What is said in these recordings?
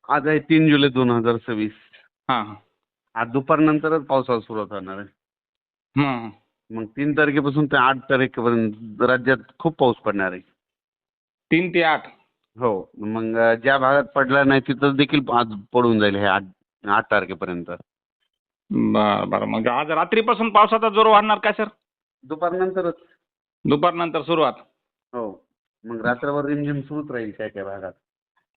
आज आहे 3 जुलै 2026. हां हां. आज दुपारनंतरच पावसाला सुरुवात होणार आहे. हं. मग 3 तारखेपासून ते 8 तारखेपर्यंत राज्यात खूप पाऊस पडणार आहे. 3 ते 8. हो. मग ज्या भागात पडला नाही तिथं देखील आज पडून जाईल हे 8 तारखेपर्यंत. बरं बरं. मग आज रात्रीपासून पावसाचा जोर वाढणार का सर? दुपारनंतरच. दुपारनंतर सुरुवात. हो. मग रात्रभर रिमझिम सुरूच राहील काय काय भागात.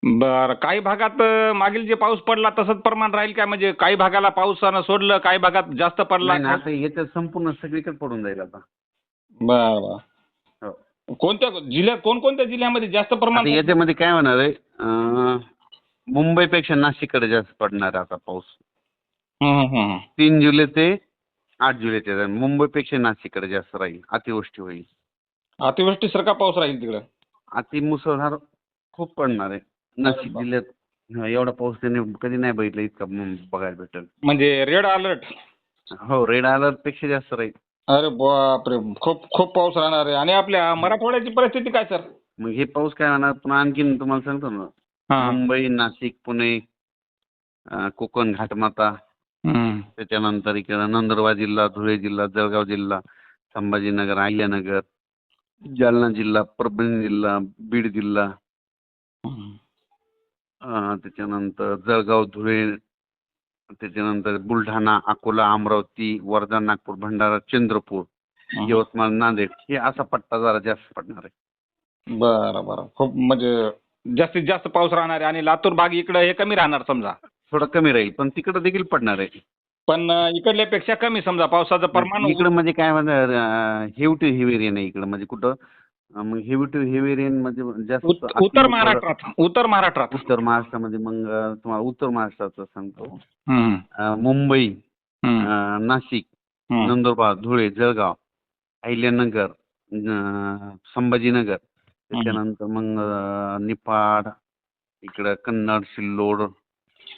बरं. काही भागात मागील जे पाऊस पडला तसंच प्रमाण राहील काय? म्हणजे काही भागाला पावसानं सोडलं, काही भागात जास्त पडला. नाही ना, आता याच्यात संपूर्ण सगळीकडे पडून जाईल आता. बरं बरं. हो. कोणत्या जिल्ह्यात, कोणकोणत्या जिल्ह्यामध्ये जास्त प्रमाण? आता याच्यामध्ये काय होणार आहे, मुंबईपेक्षा नाशिककडे जास्त पडणार आहे आता पाऊस. हं, हं, हं. 3 जुलै ते 8 जुलैच्या दरम्यान मुंबईपेक्षा नाशिककडे जास्त राहील. अतिवृष्टी होईल. अतिवृष्टीसारखा पाऊस राहील तिकडं. मुसळधार खूप पडणार आहे नाशिक जिल्ह्यात. एवढा पाऊस त्याने कधी नाही बघितला इतका बघायला भेटेल. म्हणजे रेड अलर्ट. हो, रेड अलर्ट पेक्षा जास्त राहील. अरे बापरे! खूप खूप पाऊस राहणार आहे. आणि आपल्या मराठवाड्याची परिस्थिती काय सर? मग हे पाऊस काय होणार पुन्हा आणखीन तुम्हाला सांगतो ना, हां. मुंबई, नाशिक, पुणे, कोकण घाटमाता, हं. त्याच्यानंतर इकडे नंदुरबार जिल्हा, धुळे जिल्हा, जळगाव जिल्हा, संभाजीनगर, अहिल्यानगर, जालना जिल्हा, परभणी जिल्हा, बीड जिल्हा, हं. त्याच्यानंतर जळगाव, धुळे, त्याच्यानंतर बुलढाणा, अकोला, अमरावती, वर्धा, नागपूर, भंडारा, चंद्रपूर, यवतमाळ, नांदेड हे असा पट्टा जरा जास्त पडणार आहे. बरं बरं. खूप म्हणजे जास्तीत जास्त पाऊस राहणार आहे. आणि लातूर भाग इकडं हे कमी राहणार समजा. थोडं कमी राहील पण तिकडे देखील पडणार आहे. पण इकडल्यापेक्षा कमी समजा पावसाचं प्रमाण. इकडं म्हणजे काय म्हणणार, हेवी टू हेवी रेन आहे इकडं. म्हणजे कुठं मग हेवी टू हेवी रेन म्हणजे जास्त उत्तर महाराष्ट्रात. उत्तर महाराष्ट्रात. उत्तर महाराष्ट्रामध्ये मग तुम्हाला उत्तर महाराष्ट्राचं सांगतो. हं. मुंबई, हं. नाशिक, हं. नंदुरबार, धुळे, जळगाव, अहिल्यानगर, संभाजीनगर, त्याच्यानंतर मग निफाड, इकडं कन्नड, सिल्लोड,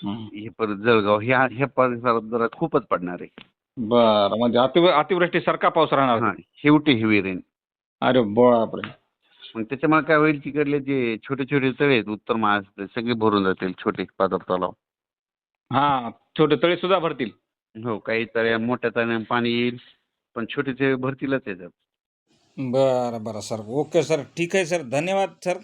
हे परत जळगाव ह्या परिसरात जरा खूपच पडणार आहे. बरं. म्हणजे अतिवृष्टीसारखा पाऊस राहणार. हा, हेवी टू हेवी रेन. अरे बापरे! मग त्याच्यामुळे काय होईल, तिकडले जे छोटे छोटे तळे आहेत उत्तर महाराष्ट्रात सगळे भरून जातील, छोटे पाझर तलाव. हां. छोटे तळे सुद्धा भरतील. हो, काही तळ्या मोठ्या तळ्याने पाणी येईल पण छोटे ते भरतीलच याच्यात. बरं बरं सर. Okay sir. ठीक आहे सर. धन्यवाद सर.